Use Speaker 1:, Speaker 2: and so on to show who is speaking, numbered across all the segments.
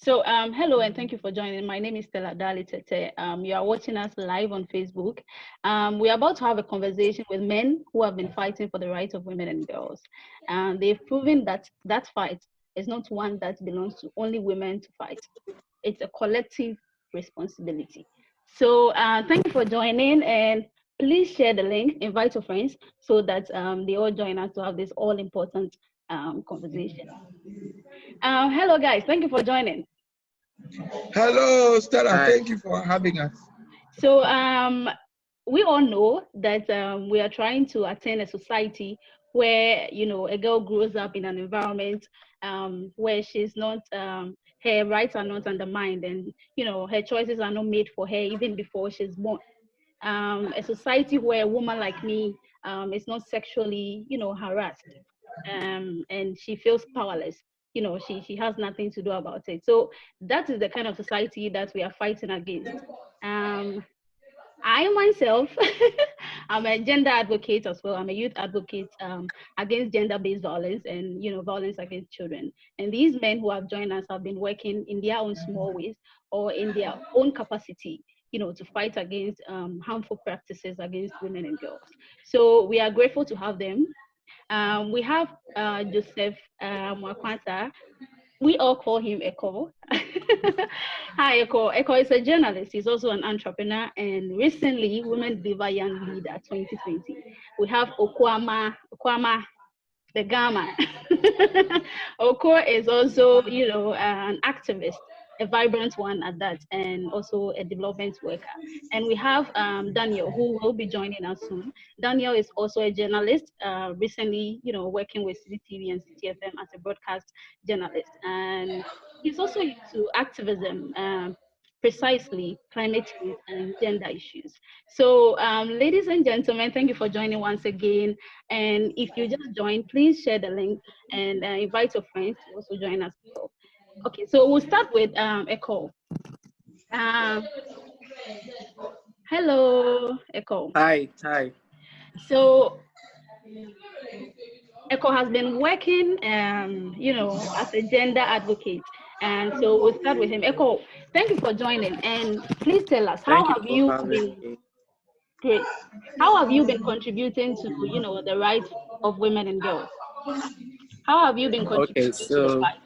Speaker 1: So, hello and thank you for joining. My name is Stella Dali Tete. You are watching us live on Facebook. We are about to have a conversation with men who have been fighting for the rights of women and girls. And they've proven that that fight is not one that belongs to only women to fight. It's a collective responsibility. So, thank you for joining, and please share the link, invite your friends so that they all join us to have this all important conversation. Hello, guys. Thank you for joining.
Speaker 2: Hello, Stella. Hi. Thank you for having us.
Speaker 1: So, we all know that we are trying to attain a society where, you know, a girl grows up in an environment where she's not, her rights are not undermined, and, you know, her choices are not made for her even before she's born. A society where a woman like me is not sexually, you know, harassed, and she feels powerless. You know, she has nothing to do about it. So that is the kind of society that we are fighting against. I myself, I'm a gender advocate as well. I'm a youth advocate against gender-based violence and, you know, violence against children. And these men who have joined us have been working in their own small ways or in their own capacity, you know, to fight against harmful practices against women and girls. So we are grateful to have them. We have Joseph Mwakwanta. We all call him Ekow. Hi, Ekow. Ekow is a journalist. He's also an entrepreneur and recently Women Deliver Young Leader 2020. We have Okwama, the Gama. Oko is also, you know, an activist, a vibrant one at that, and also a development worker. And we have Daniel, who will be joining us soon. Daniel is also a journalist, recently, you know, working with CCTV and CTFM as a broadcast journalist. And he's also into activism, precisely climate change and gender issues. So, ladies and gentlemen, thank you for joining once again. And if you just joined, please share the link and invite your friends to also join us. Okay, so we'll start with Ekow. Hello, Ekow.
Speaker 2: Hi.
Speaker 1: So, Ekow has been working, you know, as a gender advocate. And so we'll start with him. Ekow, thank you for joining. And please tell us, how have you been? Great. How have you been contributing to, you know, the rights of women and girls? How have you been contributing to the fight?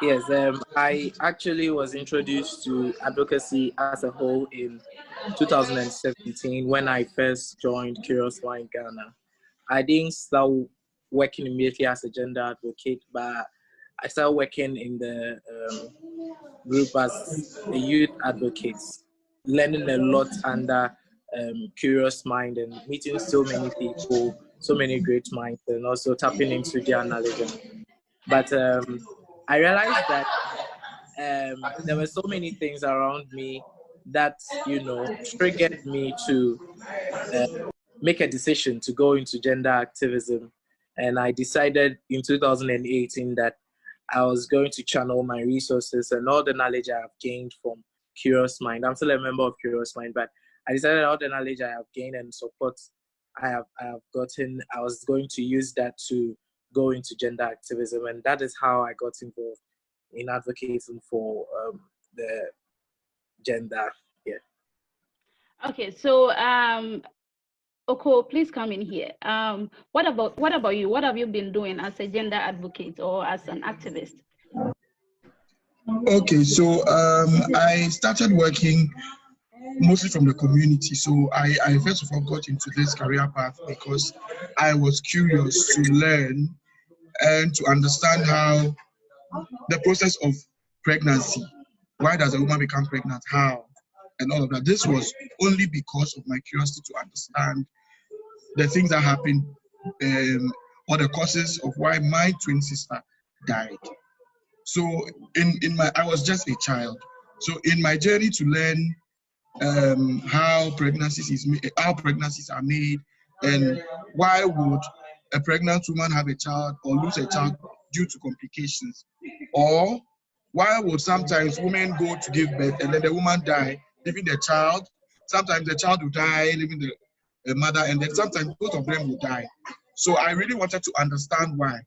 Speaker 2: Yes, I actually was introduced to advocacy as a whole in 2017 when I first joined Curious Mind Ghana. I didn't start working immediately as a gender advocate, but I started working in the group as a youth advocate, learning a lot under Curious Mind and meeting so many people, so many great minds, and also tapping into their knowledge. But I realized that there were so many things around me that, you know, triggered me to make a decision to go into gender activism. And I decided in 2018 that I was going to channel my resources and all the knowledge I have gained from Curious Mind. I'm still a member of Curious Mind, but I decided all the knowledge I have gained and support I have gotten, I was going to use that to go into gender activism. And that is how I got involved in advocating for the gender. Yeah.
Speaker 1: Okay, so Oko, please come in here. What about you? What have you been doing as a gender advocate or as an activist?
Speaker 3: Okay, so I started working mostly from the community. So I first of all got into this career path because I was curious to learn and to understand how the process of pregnancy, why does a woman become pregnant, how, and all of that. This was only because of my curiosity to understand the things that happened or the causes of why my twin sister died. So I was just a child. So in my journey to learn how pregnancies are made, and why would a pregnant woman have a child or lose a child due to complications, or why would sometimes women go to give birth and then the woman die, leaving the child. Sometimes the child will die, leaving the mother, and then sometimes both of them will die. So I really wanted to understand why.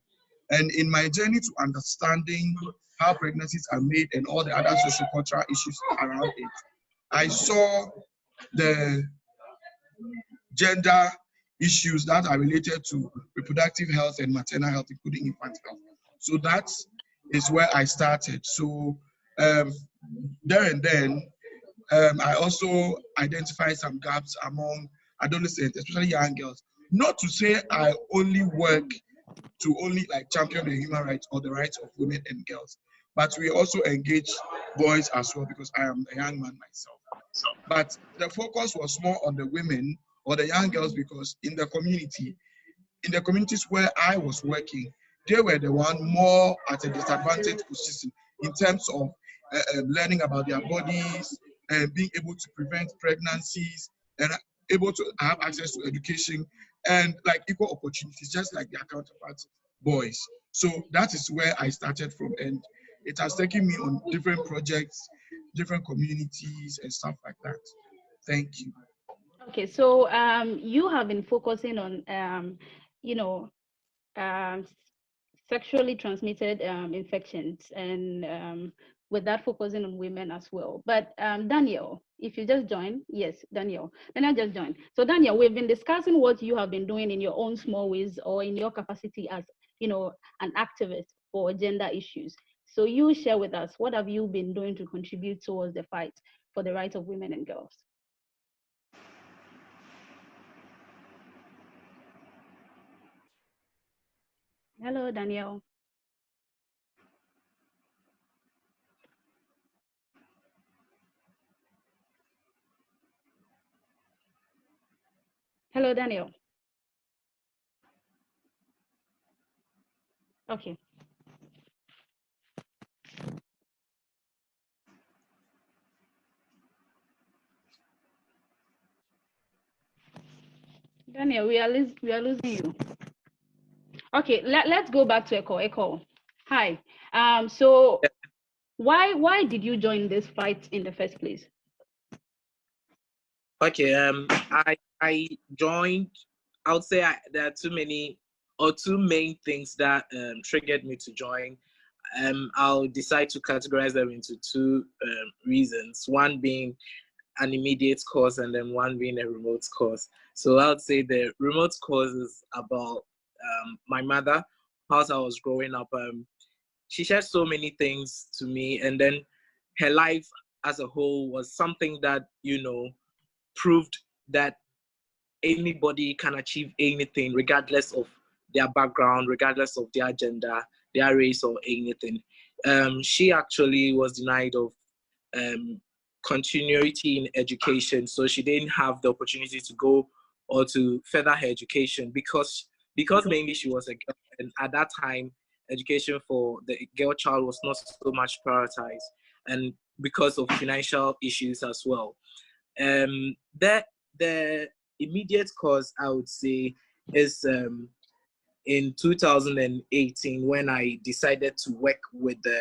Speaker 3: And in my journey to understanding how pregnancies are made and all the other social cultural issues around it, I saw the gender issues that are related to reproductive health and maternal health, including infant health. So that is where I started. So there and then, I also identified some gaps among adolescents, especially young girls. Not to say I only work to only like champion the human rights or the rights of women and girls, but we also engage boys as well because I am a young man myself. But the focus was more on the women or the young girls because in the communities where I was working, they were the one more at a disadvantaged position in terms of learning about their bodies and being able to prevent pregnancies and able to have access to education and like equal opportunities, just like their counterparts, boys. So that is where I started from, and it has taken me on different projects, different communities, and stuff like that. Thank you.
Speaker 1: Okay, so you have been focusing on you know um, sexually transmitted infections, and with that focusing on women as well. But Daniel, if you just joined, yes, Daniel just joined. So Daniel, we've been discussing what you have been doing in your own small ways or in your capacity as an activist for gender issues. So you share with us, what have you been doing to contribute towards the fight for the rights of women and girls? Hello, Daniel. Hello, Daniel. Okay. Daniel, we are losing you. Okay, let's go back to Eko. Eko, hi. So why did you join this fight in the first place?
Speaker 2: Okay, I joined. I would say there are two main things that triggered me to join. I'll decide to categorize them into two reasons. One being an immediate cause, and then one being a remote cause. So I would say the remote cause is about my mother. As I was growing up, she shared so many things to me, and then her life as a whole was something that proved that anybody can achieve anything regardless of their background, regardless of their gender, their race, or anything. She actually was denied of um, continuity in education, so she didn't have the opportunity to go or to further her education because mainly she was a girl, and at that time education for the girl child was not so much prioritized, and because of financial issues as well. The immediate cause, I would say, is in 2018 when I decided to work with the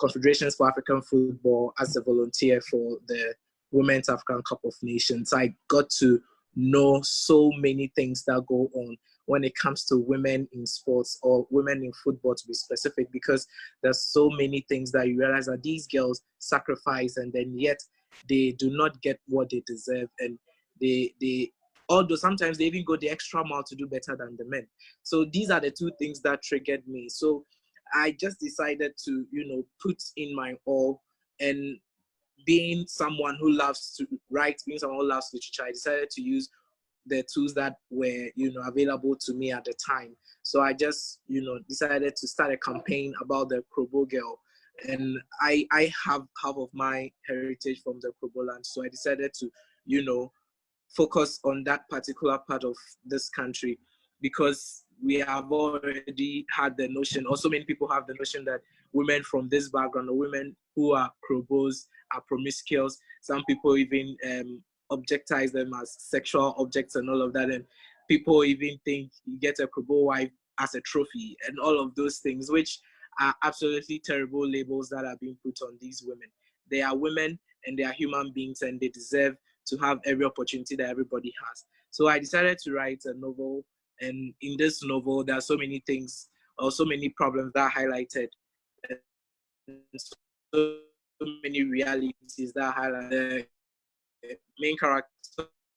Speaker 2: Confederations for African Football as a volunteer for the Women's African Cup of Nations. I got to know so many things that go on when it comes to women in sports or women in football, to be specific, because there's so many things that you realize that these girls sacrifice, and then yet they do not get what they deserve, and they although sometimes they even go the extra mile to do better than the men. So these are the two things that triggered me. So I just decided to, put in my all, and being someone who loves to write, being someone who loves literature, I decided to use the tools that were, available to me at the time. So I just, decided to start a campaign about the Krobo girl. And I have half of my heritage from the Krobo land. So I decided to, focus on that particular part of this country, because we have already had the notion, or so many people have the notion, that women from this background, or women who are Krobos, are promiscuous. Some people even objectize them as sexual objects and all of that. And people even think you get a Krobo wife as a trophy and all of those things, which are absolutely terrible labels that are being put on these women. They are women and they are human beings, and they deserve to have every opportunity that everybody has. So I decided to write a novel, and in this novel, there are so many things or so many problems that are highlighted, and so many realities that highlight the main character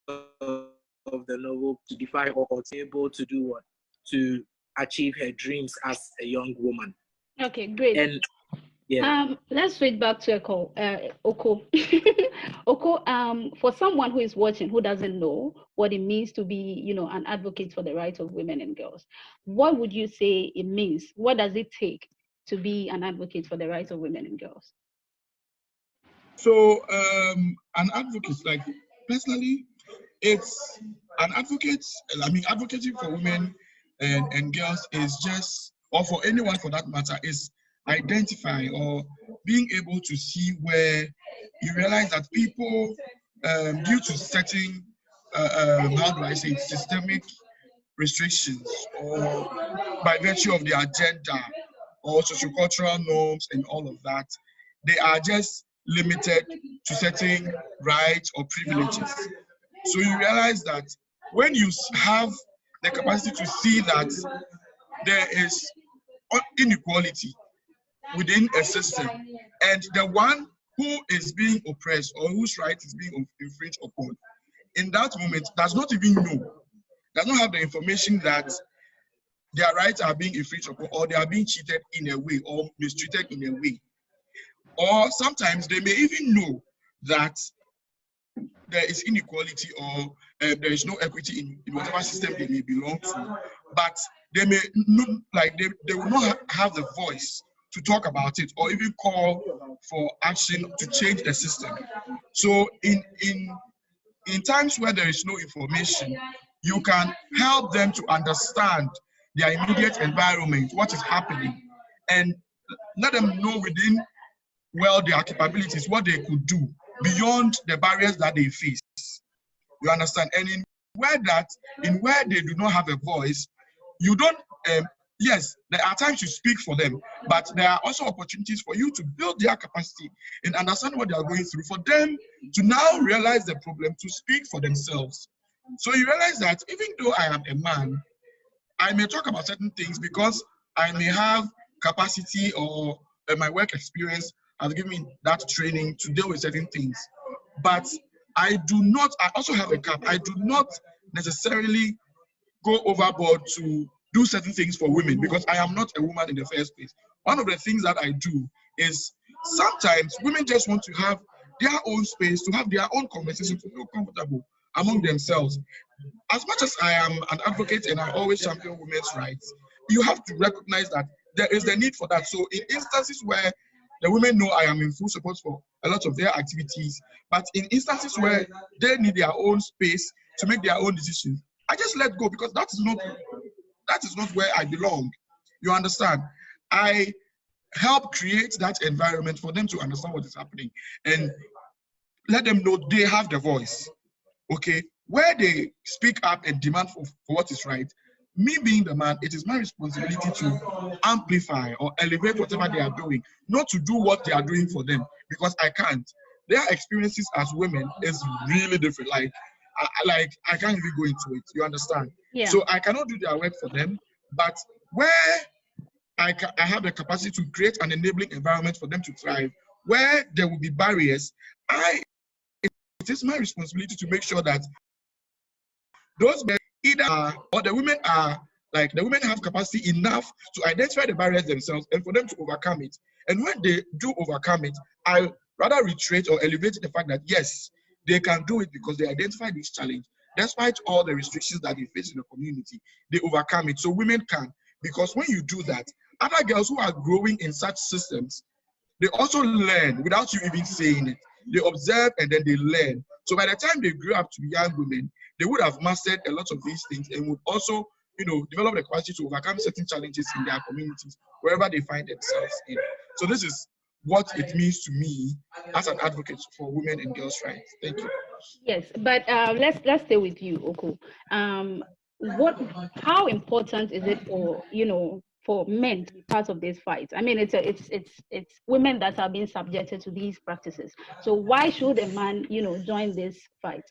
Speaker 2: of the novel to defy or to be able to do what? To achieve her dreams as a young woman.
Speaker 1: Okay, great.
Speaker 2: And yeah.
Speaker 1: Let's switch back to Oko. Oko, for someone who is watching who doesn't know what it means to be, an advocate for the rights of women and girls, what would you say it means? What does it take to be an advocate for the rights of women and girls?
Speaker 3: So, an advocate, like personally, it's an advocate. I mean, advocating for women and girls is just, or for anyone for that matter, is identify or being able to see where you realize that people, due to certain, how do I say, it, systemic restrictions, or by virtue of their agenda or sociocultural norms and all of that, they are just limited to certain rights or privileges. So you realize that when you have the capacity to see that there is inequality within a system, and the one who is being oppressed or whose right is being infringed upon, in that moment does not even know, does not have the information that their rights are being infringed upon, or they are being cheated in a way or mistreated in a way. Or sometimes they may even know that there is inequality, or there is no equity in whatever system they may belong to, but they may not, like they will not have the voice to talk about it or even call for action to change the system. So in times where there is no information, you can help them to understand their immediate environment, what is happening, and let them know within their capabilities, what they could do beyond the barriers that they face. You understand? And in where they do not have a voice, you don't. Yes, there are times you speak for them, but there are also opportunities for you to build their capacity and understand what they are going through, for them to now realize the problem, to speak for themselves. So you realize that even though I am a man, I may talk about certain things because I may have capacity, or my work experience has given me that training to deal with certain things. But I also have a cap. I do not necessarily go overboard to do certain things for women because I am not a woman in the first place. One of the things that I do is sometimes women just want to have their own space, to have their own conversation, to feel comfortable among themselves. As much as I am an advocate and I always champion women's rights, you have to recognize that there is the need for that. So in instances where the women know I am in full support for a lot of their activities, but in instances where they need their own space to make their own decisions, I just let go, because that is not where I belong. You understand? I help create that environment for them to understand what is happening and let them know they have the voice. Okay, where they speak up and demand for what is right, me being the man, it is my responsibility to amplify or elevate whatever they are doing, not to do what they are doing for them, because I can't. Their experiences as women is really different. I can't even go into it. You understand?
Speaker 1: Yeah.
Speaker 3: So I cannot do their work for them, but where I have the capacity to create an enabling environment for them to thrive, where there will be barriers, it is my responsibility to make sure that those men either are, or the women have capacity enough to identify the barriers themselves and for them to overcome it. And when they do overcome it, I rather reiterate or elevate the fact that yes, they can do it because they identify this challenge. Despite all the restrictions that they face in the community, they overcome it. So women can, because when you do that, other girls who are growing in such systems, they also learn without you even saying it. They observe and then they learn. So by the time they grow up to be young women, they would have mastered a lot of these things and would also, develop the capacity to overcome certain challenges in their communities, wherever they find themselves in. So this is what it means to me as an advocate for women and girls' rights. Thank you.
Speaker 1: Yes, but let's stay with you, Oko. How important is it for men to be part of this fight? I mean, it's women that are being subjected to these practices. So why should a man, join this fight?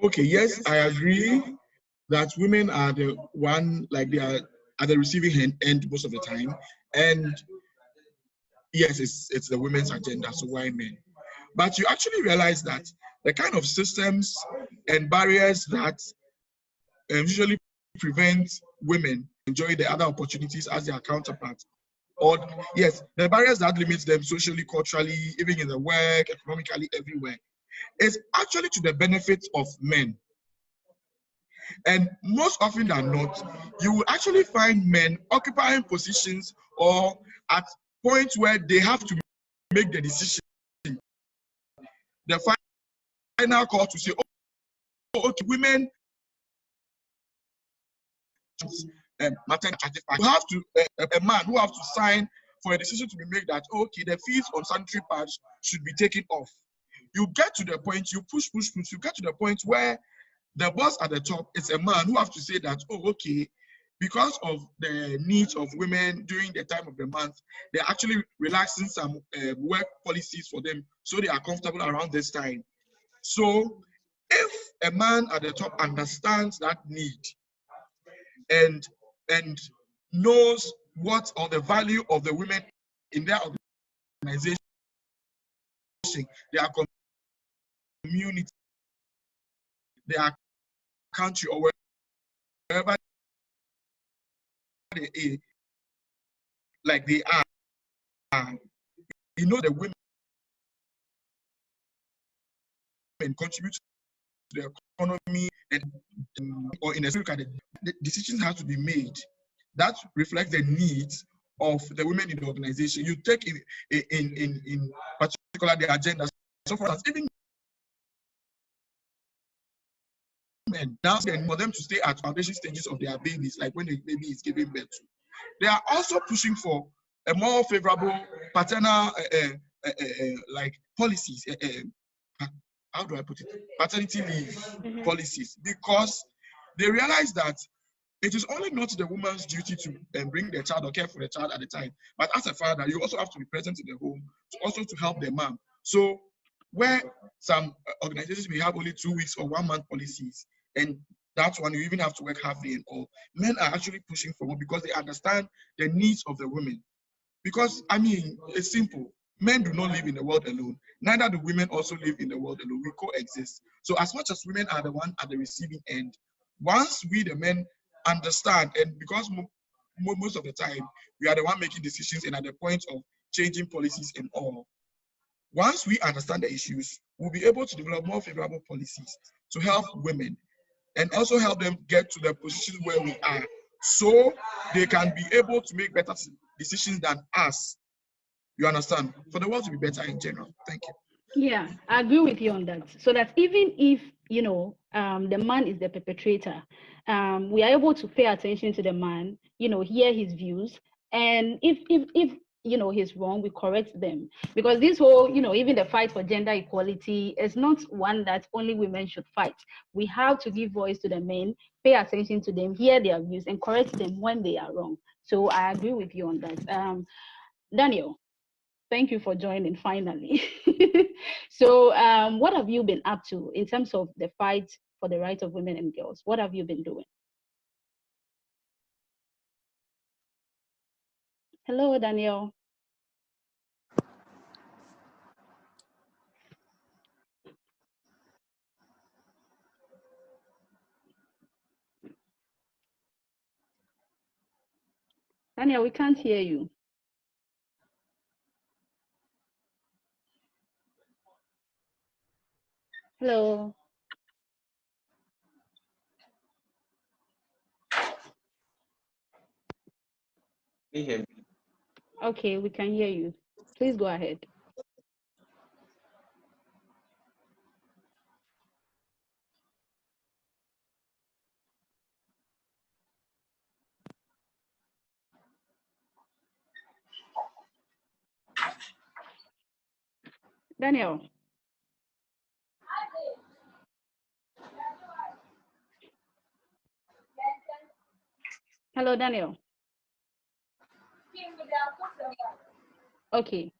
Speaker 3: Okay, yes, I agree that women are the one, like they are at the receiving end most of the time. And yes, it's the women's agenda, so why men? But you actually realize that the kind of systems and barriers that usually prevent women enjoy the other opportunities as their counterparts, or yes, the barriers that limit them socially, culturally, even in the work, economically, everywhere, is actually to the benefit of men. And most often than not, you will actually find men occupying positions or at points where they have to make the decision, the final call to say, oh, okay, women maternity. You have to a man who have to sign for a decision to be made that okay, the fees on sanitary pads should be taken off. You get to the point, you push, you get to the point where the boss at the top is a man who have to say that, oh, okay, because of the needs of women during the time of the month, they're actually relaxing some work policies for them so they are comfortable around this time. So if a man at the top understands that need and knows what or the value of the women in their organization, their community, their country, or wherever they are, like they are, you know, the women contribute to the economy, and or in a circle, the decisions have to be made that reflect the needs of the women in the organization. You take in particular the agenda. So for us, even men, now for them to stay at foundation stages of their babies, like when the baby is giving birth to, they are also pushing for a more favorable paternal like policies. How do I put it? Paternity leave policies, because they realize that it is only not the woman's duty to bring the child or care for the child at the time, but as a father, you also have to be present in the home to also to help the mom. So where some organizations may have only 2 weeks or 1 month policies, and that's when you even have to work half day and all, men are actually pushing for more because they understand the needs of the women. Because I mean, it's simple. Men do not live in the world alone. Neither do women also live in the world alone. We coexist. So as much as women are the one at the receiving end, once we the men understand, and because most of the time we are the one making decisions and at the point of changing policies and all, once we understand the issues, we'll be able to develop more favorable policies to help women and also help them get to the position where we are, so they can be able to make better decisions than us. You understand? For the world to be better in general. Thank you.
Speaker 1: Yeah, I agree with you on that. So that even if the man is the perpetrator, we are able to pay attention to the man, hear his views, and if he's wrong, we correct them. Because this whole, even the fight for gender equality is not one that only women should fight. We have to give voice to the men, pay attention to them, hear their views, and correct them when they are wrong. So I agree with you on that. Daniel, thank you for joining finally. So what have you been up to in terms of the fight for the rights of women and girls? What have you been doing? Hello, Daniel. Daniel, we can't hear you. Hello.
Speaker 4: Can you hear me?
Speaker 1: Okay, we can hear you. Please go ahead. Daniel. Hello, Daniel. Okay.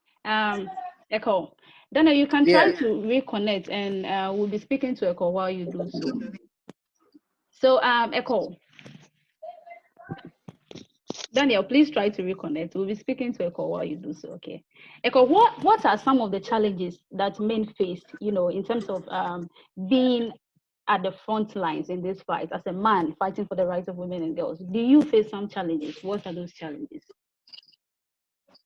Speaker 1: Ekow. Daniel, you can try
Speaker 2: Yeah.
Speaker 1: to reconnect, and we'll be speaking to Ekow while you do so. So, Ekow, Daniel, please try to reconnect. We'll be speaking to Eko while you do so, okay? Eko, what are some of the challenges that men face, in terms of being at the front lines in this fight as a man fighting for the rights of women and girls? Do you face some challenges? What are those challenges?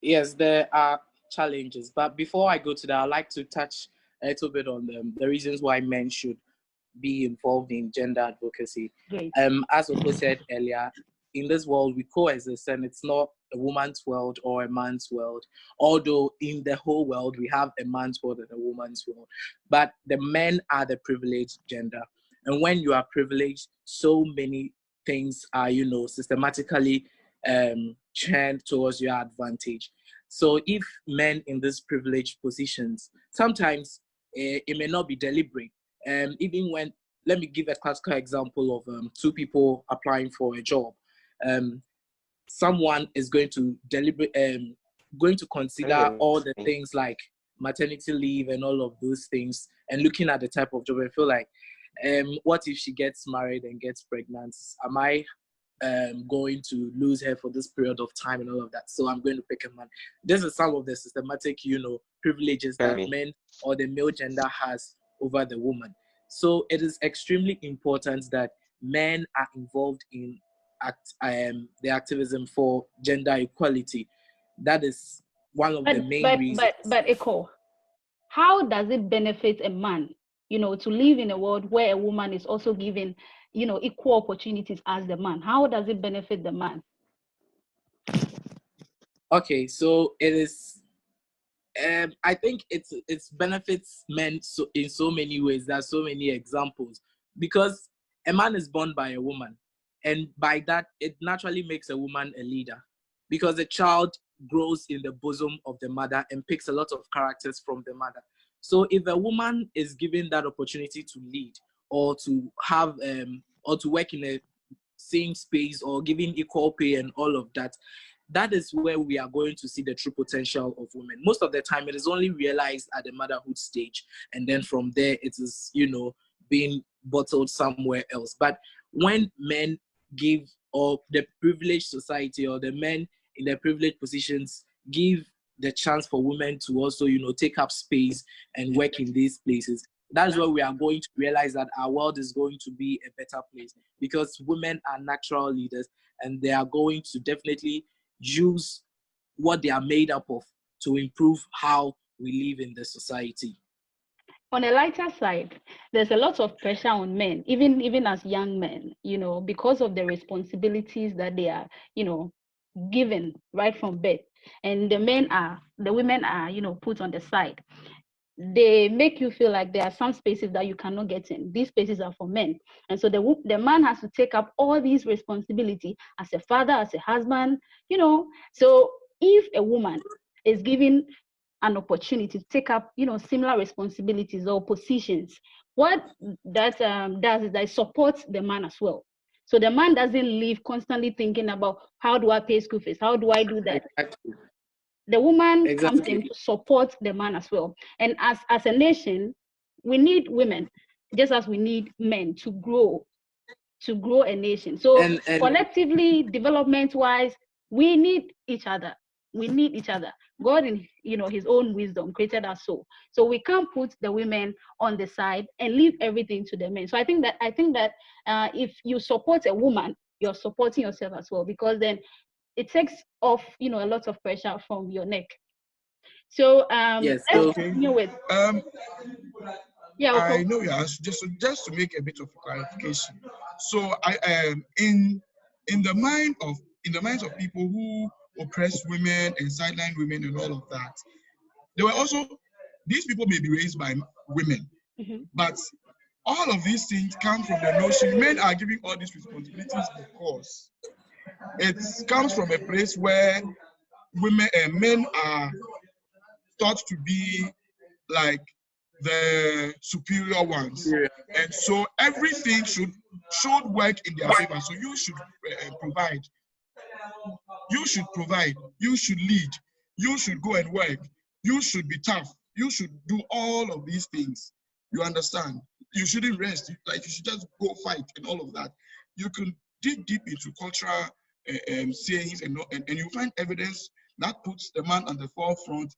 Speaker 2: Yes, there are challenges, but before I go to that, I'd like to touch a little bit on the reasons why men should be involved in gender advocacy.
Speaker 1: Great.
Speaker 2: As Oko said earlier, in this world we coexist, and it's not a woman's world or a man's world. Although in the whole world we have a man's world and a woman's world, but the men are the privileged gender, and when you are privileged, so many things are systematically churned towards your advantage. So if men in these privileged positions, sometimes it may not be deliberate. Even when, let me give a classical example of two people applying for a job. Someone is going to going to consider all the things like maternity leave and all of those things, and looking at the type of job and feel like, what if she gets married and gets pregnant? Am I going to lose her for this period of time and all of that? So I'm going to pick a man. This is some of the systematic, privileges that men or the male gender has over the woman. So it is extremely important that men are involved in the activism for gender equality. That is one of the main reasons.
Speaker 1: But Eko, how does it benefit a man, to live in a world where a woman is also given, equal opportunities as the man? How does it benefit the man?
Speaker 2: Okay, so it is. I think it's benefits men in so many ways. There are so many examples, because a man is born by a woman, and by that it naturally makes a woman a leader, because a child grows in the bosom of the mother and picks a lot of characters from the mother. So if a woman is given that opportunity to lead, or to have or to work in a same space, or giving equal pay and all of that, that is where we are going to see the true potential of women. Most of the time, it is only realized at the motherhood stage, and then from there, it is, being bottled somewhere else. But when men give, or the privileged society, or the men in the privileged positions give the chance for women to also, take up space and work in these places, that's where we are going to realize that our world is going to be a better place, because women are natural leaders, and they are going to definitely use what they are made up of to improve how we live in the society.
Speaker 1: On a lighter side, there's a lot of pressure on men, even as young men, because of the responsibilities that they are, given right from birth. And the women are, put on the side. They make you feel like there are some spaces that you cannot get in. These spaces are for men. And so the man has to take up all these responsibility as a father, as a husband, So if a woman is given an opportunity to take up, similar responsibilities or positions, what that does is that it supports the man as well. So the man doesn't live constantly thinking about, how do I pay school fees? How do I do that?
Speaker 2: Exactly.
Speaker 1: The woman comes in to support the man as well. And as a nation, we need women, just as we need men to grow a nation. So
Speaker 2: and
Speaker 1: collectively, development-wise, we need each other. We need each other. God, in his own wisdom, created us so we can't put the women on the side and leave everything to the men. So I think that if you support a woman, you're supporting yourself as well, because then it takes off a lot of pressure from your neck. So
Speaker 2: yes,
Speaker 1: let's continue with
Speaker 3: I know you asked, just to make a bit of clarification. So I in the minds of people who oppress women and sideline women and all of that, there were also, these people may be raised by women, but all of these things come from the notion men are giving all these responsibilities because it comes from a place where women and men are thought to be like the superior ones, and so everything should work in their favor. So you should provide, you should lead, you should go and work, you should be tough, you should do all of these things. You understand? You shouldn't rest. Like, you should just go fight and all of that. You can dig deep into cultural sayings, and you find evidence that puts the man on the forefront,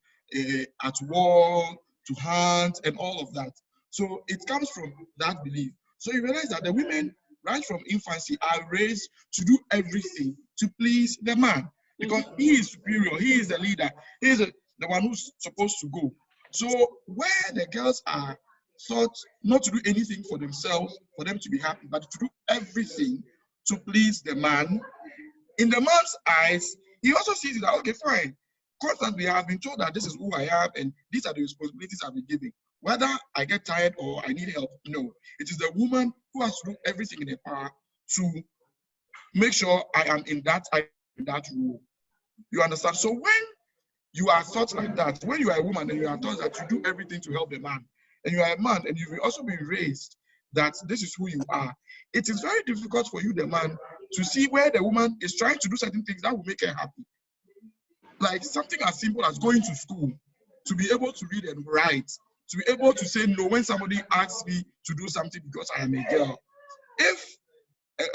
Speaker 3: at war, to hunt, and all of that. So it comes from that belief. So you realize that the women, right from infancy, are raised to do everything to please the man because he is superior, he is the leader, he is the one who's supposed to go. So where the girls are taught not to do anything for themselves, for them to be happy, but to do everything to please the man, in the man's eyes, he also sees it that, okay, fine. Constantly, I have been told that this is who I am and these are the responsibilities I've been given. Whether I get tired or I need help, no. It is the woman who has to do everything in her power to make sure I am in that role. You understand? So when you are taught like that, when you are a woman and you are taught that you do everything to help the man, and you are a man and you've also been raised that this is who you are, it is very difficult for you, the man, to see where the woman is trying to do certain things that will make her happy. Like something as simple as going to school, to be able to read and write, to be able to say no when somebody asks me to do something because I am a girl. If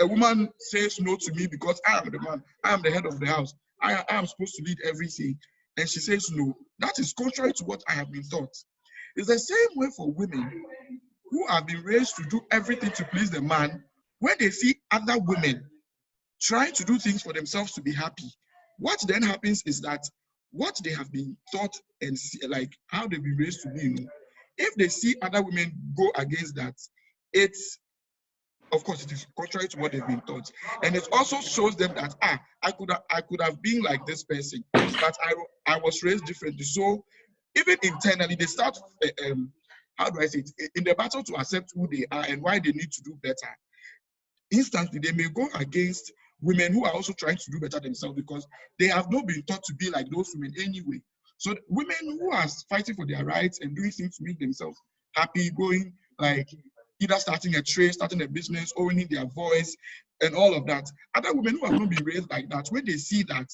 Speaker 3: a woman says no to me because I am the man, I am the head of the house, I am supposed to lead everything, and she says no, that is contrary to what I have been taught. It's the same way for women who have been raised to do everything to please the man. When they see other women trying to do things for themselves to be happy, what then happens is that what they have been taught and see, like how they've been raised to be, if they see other women go against that, it's, of course, it is contrary to what they've been taught, and it also shows them that I could have been like this person, but I was raised differently. So even internally, they start how do I say it, in the battle to accept who they are and why they need to do better. Instantly, they may go against women who are also trying to do better themselves because they have not been taught to be like those women anyway. So women who are fighting for their rights and doing things to make themselves happy, going like either starting a trade, starting a business, owning their voice, and all of that. Other women who have not been raised like that, when they see that,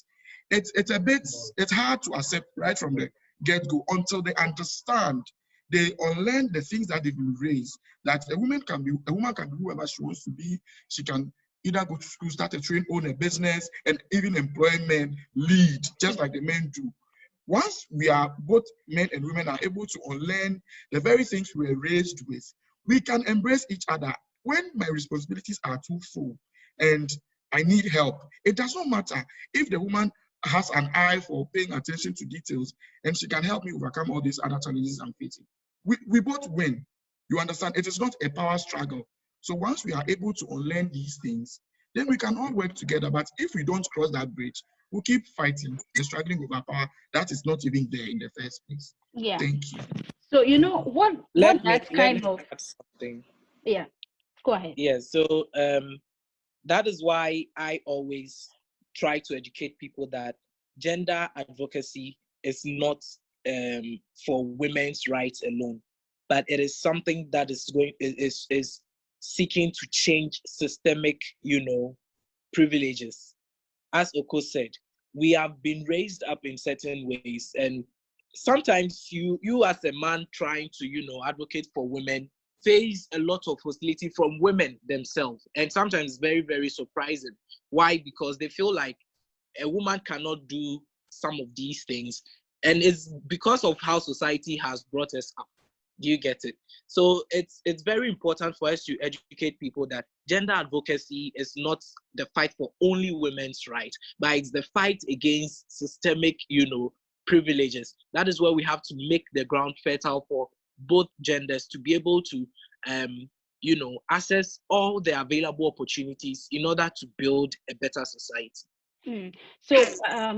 Speaker 3: it's hard to accept right from the get-go until they understand. They unlearn the things that they've been raised. That a woman can be whoever she wants to be. She can either go to school, start a trade, own a business, and even employ men, lead, just like the men do. Once we are, both men and women are able to unlearn the very things we were raised with, we can embrace each other. When my responsibilities are too full and I need help, it does not matter if the woman has an eye for paying attention to details and she can help me overcome all these other challenges I'm facing. We both win. You understand? It is not a power struggle. So once we are able to unlearn these things, then we can all work together. But if we don't cross that bridge, we'll keep fighting and struggling over power that is not even there in the first place.
Speaker 1: Yeah.
Speaker 3: Thank you.
Speaker 1: So you know what
Speaker 2: Let
Speaker 1: that's
Speaker 2: me
Speaker 1: kind of
Speaker 2: add something.
Speaker 1: yeah. Go ahead.
Speaker 2: Yeah, so that is why I always try to educate people that gender advocacy is not for women's rights alone, but it is something that is seeking to change systemic, privileges. As Oko said, we have been raised up in certain ways, and sometimes you as a man trying to advocate for women face a lot of hostility from women themselves, and sometimes very, very surprising. Why? Because they feel like a woman cannot do some of these things, and it's because of how society has brought us up. Do you get it? So it's very important for us to educate people that gender advocacy is not the fight for only women's rights, but it's the fight against systemic, privileges. That is where we have to make the ground fertile for both genders to be able to, access all the available opportunities in order to build a better society.
Speaker 1: So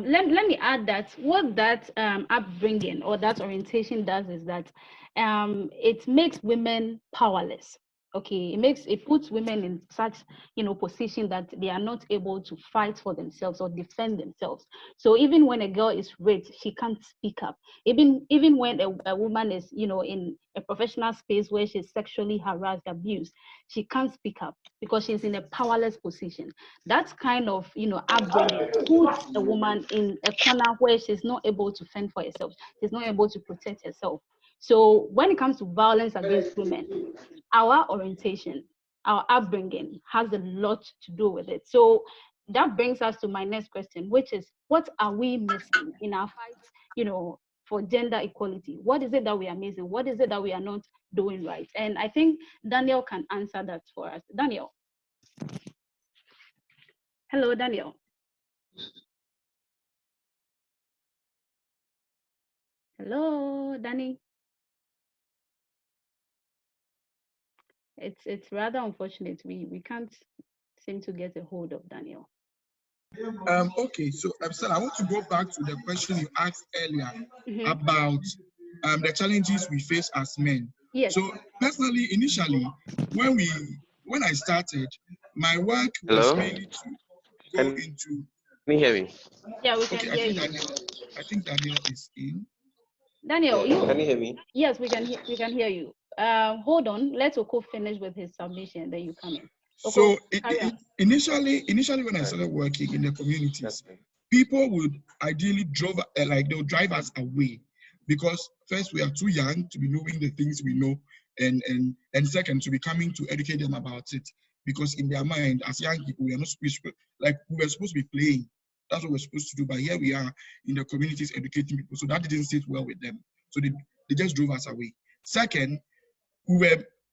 Speaker 1: let me add that what that upbringing or that orientation does is that it makes women powerless. Okay, it puts women in such position that they are not able to fight for themselves or defend themselves. So even when a girl is raped, she can't speak up. Even when a woman is in a professional space where she's sexually harassed, abused, she can't speak up because she's in a powerless position. That kind of upbringing puts a woman in a corner where she's not able to fend for herself. She's not able to protect herself. So when it comes to violence against women, our orientation, our upbringing has a lot to do with it. So that brings us to my next question, which is, what are we missing in our fights, for gender equality? What is it that we are missing? What is it that we are not doing right? And I think Daniel can answer that for us. Daniel. Hello, Daniel. Hello, Danny. It's rather unfortunate. We can't seem to get a hold of Daniel.
Speaker 3: Okay, so I want to go back to the question you asked earlier about the challenges we face as men.
Speaker 1: Yes.
Speaker 3: So personally, initially, when I started, my work was
Speaker 4: Hello?
Speaker 3: mainly to go into.
Speaker 4: Can you hear me?
Speaker 1: Yeah, we can hear you.
Speaker 3: I think Daniel is in.
Speaker 1: Daniel,
Speaker 4: Can you hear me?
Speaker 1: Yes, we can hear you. Hold on, let Oko finish with his submission, then you come in. Oko,
Speaker 3: So initially when I started working in the communities, people would ideally they'll drive us away, because first, we are too young to be knowing the things we know, and second, to be coming to educate them about it, because in their mind, as young people, we are not supposed to, we were supposed to be playing. That's what we're supposed to do. But here we are in the communities educating people, so that didn't sit well with them. So they just drove us away. Second,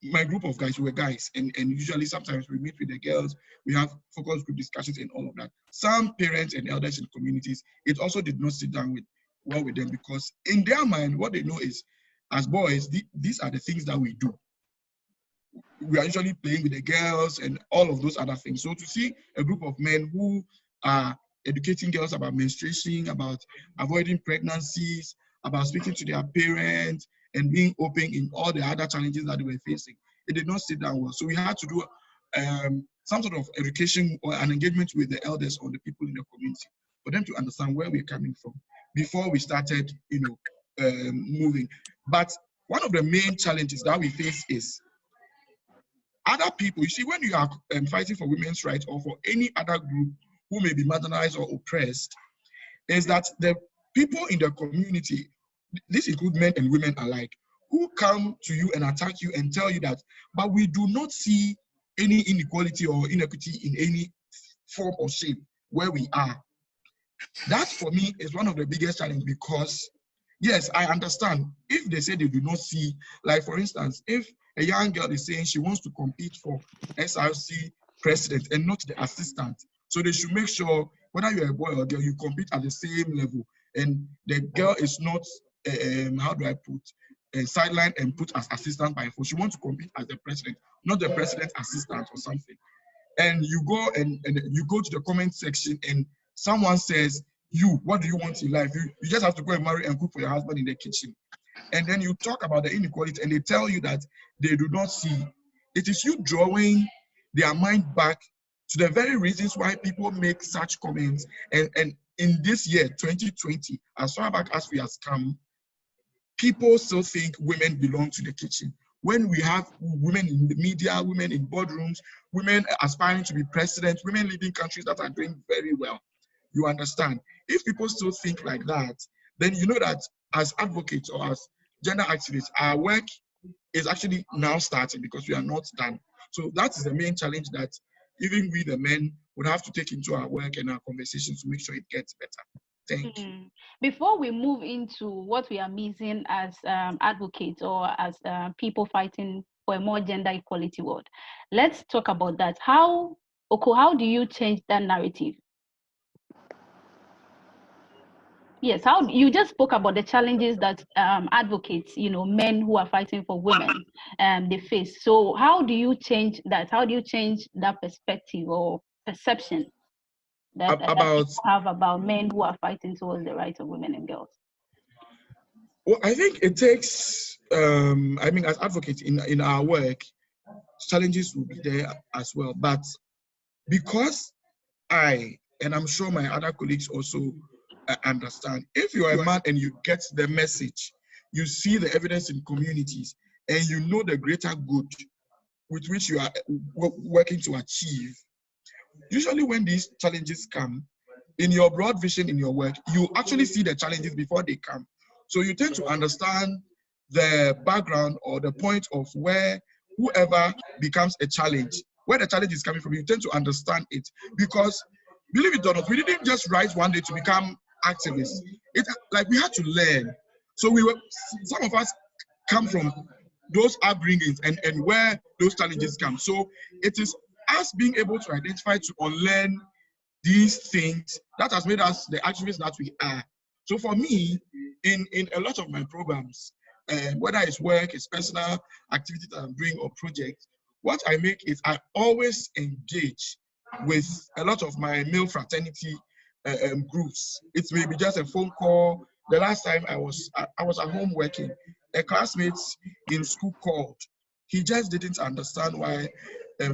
Speaker 3: my group of guys, we were guys, and usually sometimes we meet with the girls, we have focus group discussions and all of that. Some parents and elders in communities, it also did not sit down well with them, because in their mind, what they know is, as boys, these are the things that we do. We are usually playing with the girls and all of those other things. So to see a group of men who are educating girls about menstruation, about avoiding pregnancies, about speaking to their parents, and being open in all the other challenges that they were facing, it did not sit down well. So we had to do some sort of education or an engagement with the elders or the people in the community for them to understand where we're coming from before we started, moving. But one of the main challenges that we face is other people. You see, when you are fighting for women's rights or for any other group who may be marginalized or oppressed, is that the people in the community, this includes men and women alike, who come to you and attack you and tell you that, but we do not see any inequality or inequity in any form or shape where we are. That, for me, is one of the biggest challenges, because, yes, I understand if they say they do not see, like, for instance, if a young girl is saying she wants to compete for SRC president and not the assistant, so they should make sure whether you're a boy or girl, you compete at the same level, and the girl is not, how do I put, sideline and put as assistant by force. She wants to compete as the president, not the president's assistant or something. And you go and you go to the comment section and someone says, what do you want in life? You just have to go and marry and cook for your husband in the kitchen. And then you talk about the inequality and they tell you that they do not see. It is you drawing their mind back to the very reasons why people make such comments. And in this year, 2020, as far back as we have come, people still think women belong to the kitchen. When we have women in the media, women in boardrooms, women aspiring to be president, women leading countries that are doing very well, you understand? If people still think like that, then you know that as advocates or as gender activists, our work is actually now starting, because we are not done. So that is the main challenge that even we, the men, would have to take into our work and our conversations to make sure it gets better. Thank you.
Speaker 1: Before we move into what we are missing as advocates or as people fighting for a more gender equality world, let's talk about that. Oko, how do you change that narrative? Yes, how you just spoke about the challenges that advocates, men who are fighting for women, they face. So how do you change that? How do you change that perspective or perception that people have about men who are fighting towards the rights of women and girls?
Speaker 3: Well, I think it takes, as advocates in our work, challenges will be there as well. But because and I'm sure my other colleagues also understand, if you're a man and you get the message, you see the evidence in communities, and you know the greater good with which you are working to achieve, usually when these challenges come, in your broad vision in your work, you actually see the challenges before they come. So you tend to understand the background or the point of where whoever becomes a challenge, where the challenge is coming from, you tend to understand it, because believe it or not, we didn't just rise one day to become activists. It like we had to learn. So some of us come from those upbringings and where those challenges come. So it is us being able to identify, to unlearn these things that has made us the activists that we are. So for me, in a lot of my programs, whether it's work, it's personal activity that I'm doing or projects, what I make is I always engage with a lot of my male fraternity groups. It may be just a phone call. The last time I was at home working, a classmate in school called. He just didn't understand why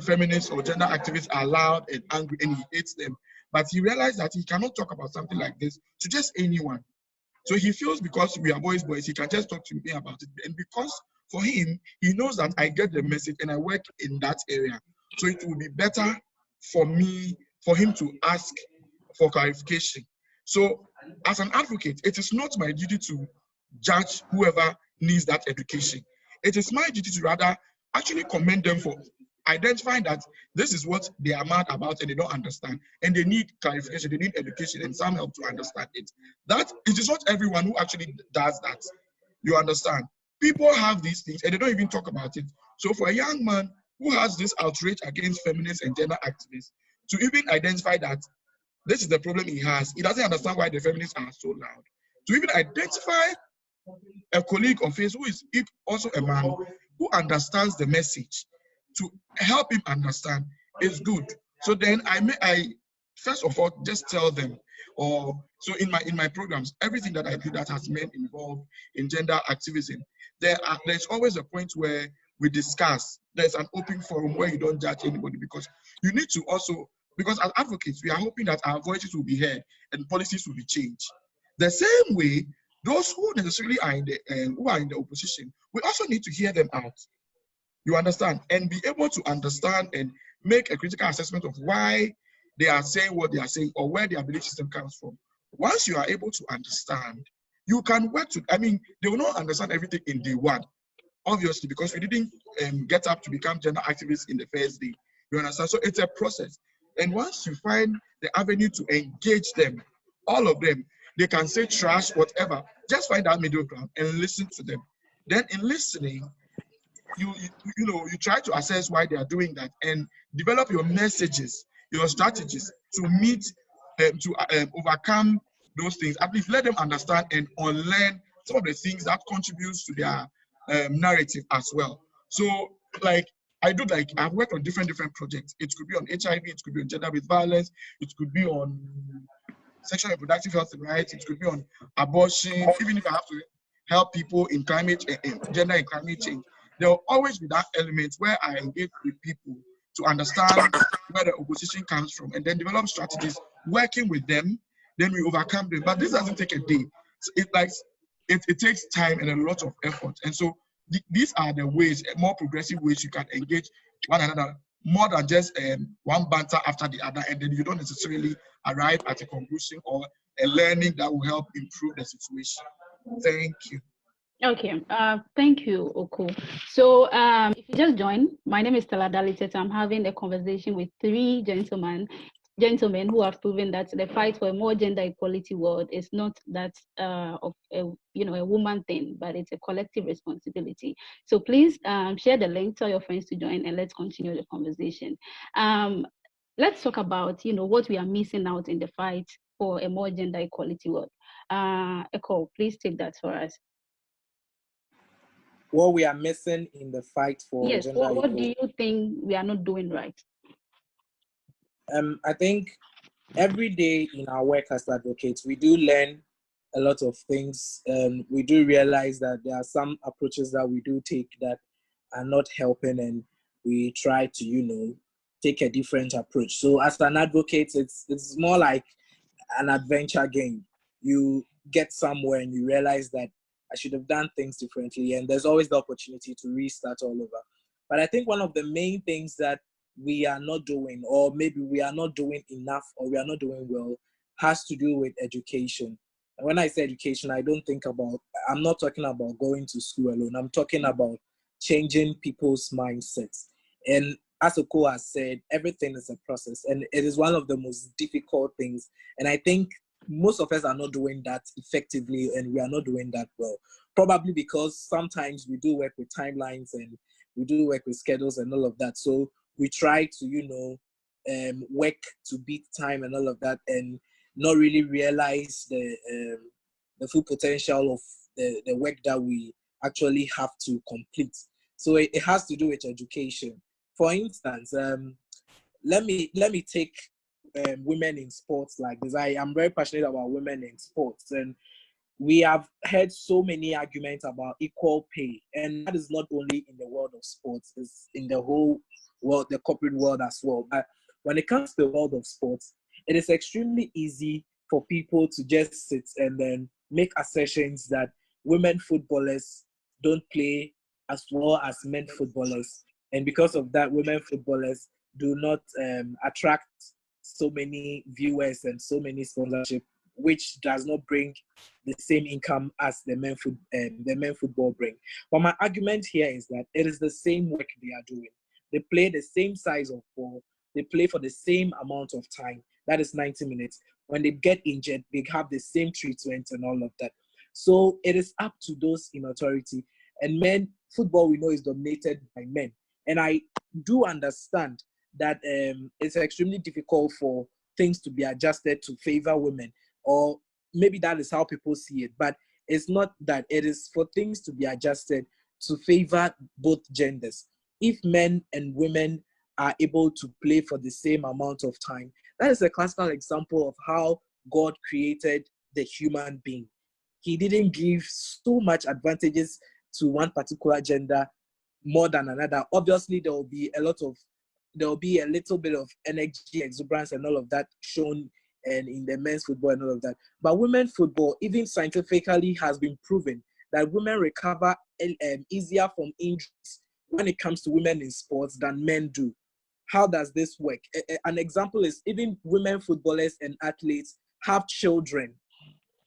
Speaker 3: feminists or gender activists are loud and angry, and he hates them. But he realized that he cannot talk about something like this to just anyone. So he feels because we are boys, he can just talk to me about it. And because for him, he knows that I get the message and I work in that area. So it will be better for him to ask for clarification. So as an advocate, it is not my duty to judge whoever needs that education. It is my duty to rather actually commend them for identifying that this is what they are mad about and they don't understand, and they need clarification, they need education and some help to understand it. That it is not everyone who actually does that. You understand? People have these things and they don't even talk about it. So for a young man who has this outrage against feminists and gender activists, to even identify that this is the problem he has, he doesn't understand why the feminists are so loud. To even identify a colleague of his who is also a man who understands the message, to help him understand is good. So then I first of all just tell them, or so in my programs, everything that I do that has men involved in gender activism, there's always a point where we discuss. There's an open forum where you don't judge anybody, because you need to also, because as advocates, we are hoping that our voices will be heard and policies will be changed. The same way, those who necessarily are in the opposition, we also need to hear them out. You understand? And be able to understand and make a critical assessment of why they are saying what they are saying or where their belief system comes from. Once you are able to understand, you can work to, they will not understand everything in day one, obviously, because we didn't get up to become gender activists in the first day. You understand? So it's a process. And once you find the avenue to engage them, all of them, they can say trash, whatever, just find that middle ground and listen to them. Then in listening, you try to assess why they are doing that and develop your messages, your strategies to meet, to overcome those things. At least let them understand and unlearn some of the things that contributes to their narrative as well. So like I've worked on different projects. It could be on HIV, it could be on gender-based violence, it could be on sexual and reproductive health and rights, it could be on abortion, even if I have to help people in gender and climate change. There will always be that element where I engage with people to understand where the opposition comes from and then develop strategies, working with them, then we overcome them. But this doesn't take a day. So it takes time and a lot of effort. And so these are the ways, more progressive ways you can engage one another, more than just one banter after the other, and then you don't necessarily arrive at a conclusion or a learning that will help improve the situation. Thank you.
Speaker 1: Okay, thank you, Oko. So if you just joined, my name is Stella Dalitet. I'm having a conversation with three gentlemen who have proven that the fight for a more gender equality world is not that of a woman thing, but it's a collective responsibility. So please share the link, tell your friends to join, and let's continue the conversation. Let's talk about what we are missing out in the fight for a more gender equality world. Ekow, please take that for us.
Speaker 2: What we are missing in the fight for
Speaker 1: yes,
Speaker 2: gender
Speaker 1: what
Speaker 2: equality.
Speaker 1: do you think we are not doing right?
Speaker 2: I think every day in our work as advocates, we do learn a lot of things. We do realize that there are some approaches that we do take that are not helping, and we try to, take a different approach. So as an advocate, it's more like an adventure game. You get somewhere and you realize that I should have done things differently, and there's always the opportunity to restart all over. But I think one of the main things that we are not doing, or maybe we are not doing enough, or we are not doing well, has to do with education. And when I say education, I'm not talking about going to school alone. I'm talking about changing people's mindsets. And as Oko has said, everything is a process, and it is one of the most difficult things. And I think most of us are not doing that effectively, and we are not doing that well. Probably because sometimes we do work with timelines and we do work with schedules and all of that. So we try to, work to beat time and all of that, and not really realize the full potential of the work that we actually have to complete. So it has to do with education. For instance, let me take women in sports like this. I am very passionate about women in sports, and we have heard so many arguments about equal pay, and that is not only in the world of sports; it's in the whole world, the corporate world as well. But when it comes to the world of sports, it is extremely easy for people to just sit and then make assertions that women footballers don't play as well as men footballers, and because of that, women footballers do not attract so many viewers and so many sponsorship, which does not bring the same income as the men football bring. But my argument here is that it is the same work they are doing. They play the same size of ball. They play for the same amount of time. That is 90 minutes. When they get injured, they have the same treatment and all of that. So it is up to those in authority. And men, football we know is dominated by men. And I do understand that it's extremely difficult for things to be adjusted to favor women, or maybe that is how people see it, but it's not that. It is for things to be adjusted to favor both genders. If men and women are able to play for the same amount of time, that is a classical example of how God created the human being. He didn't give so much advantages to one particular gender more than another. Obviously, there will be a little bit of energy, exuberance, and all of that shown and in the men's football and all of that. But women's football, even scientifically, has been proven that women recover easier from injuries when it comes to women in sports than men do. How does this work? An example is even women footballers and athletes have children.